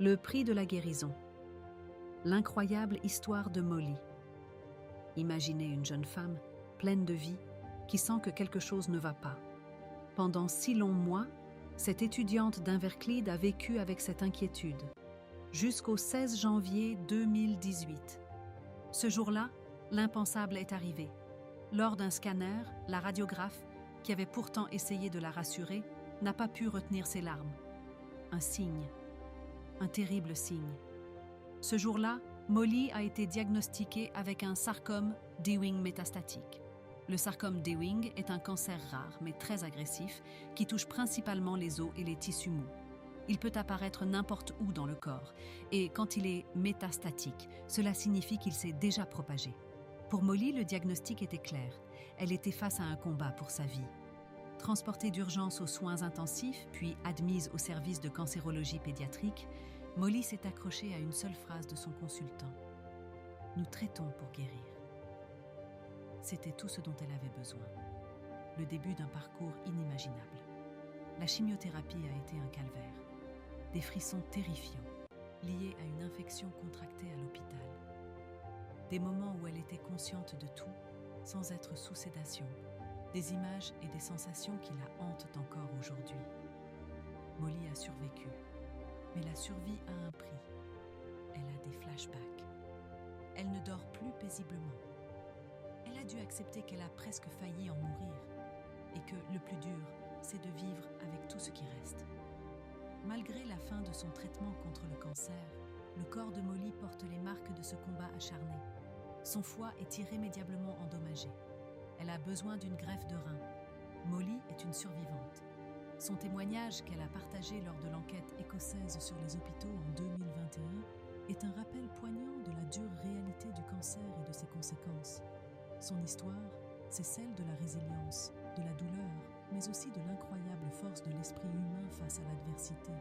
Le prix de la guérison. L'incroyable histoire de Molly. Imaginez une jeune femme, pleine de vie, qui sent que quelque chose ne va pas. Pendant 6 longs mois, cette étudiante d'Inverclyde a vécu avec cette inquiétude, jusqu'au 16 janvier 2018. Ce jour-là, l'impensable est arrivé. Lors d'un scanner, la radiographe, qui avait pourtant essayé de la rassurer, n'a pas pu retenir ses larmes. Un signe. Un terrible signe. Ce jour-là, Molly a été diagnostiquée avec un sarcome d'Ewing métastatique. Le sarcome d'Ewing est un cancer rare mais très agressif qui touche principalement les os et les tissus mous. Il peut apparaître n'importe où dans le corps et quand il est métastatique, cela signifie qu'il s'est déjà propagé. Pour Molly, le diagnostic était clair. Elle était face à un combat pour sa vie. Transportée d'urgence aux soins intensifs, puis admise au service de cancérologie pédiatrique, Molly s'est accrochée à une seule phrase de son consultant. « Nous traitons pour guérir ». C'était tout ce dont elle avait besoin. Le début d'un parcours inimaginable. La chimiothérapie a été un calvaire. Des frissons terrifiants, liés à une infection contractée à l'hôpital. Des moments où elle était consciente de tout, sans être sous sédation. Des images et des sensations qui la hantent encore aujourd'hui. Molly a survécu, mais la survie a un prix. Elle a des flashbacks. Elle ne dort plus paisiblement. Elle a dû accepter qu'elle a presque failli en mourir et que le plus dur, c'est de vivre avec tout ce qui reste. Malgré la fin de son traitement contre le cancer, le corps de Molly porte les marques de ce combat acharné. Son foie est irrémédiablement endommagé. Elle a besoin d'une greffe de rein. Molly est une survivante. Son témoignage qu'elle a partagé lors de l'enquête écossaise sur les hôpitaux en 2021 est un rappel poignant de la dure réalité du cancer et de ses conséquences. Son histoire, c'est celle de la résilience, de la douleur, mais aussi de l'incroyable force de l'esprit humain face à l'adversité.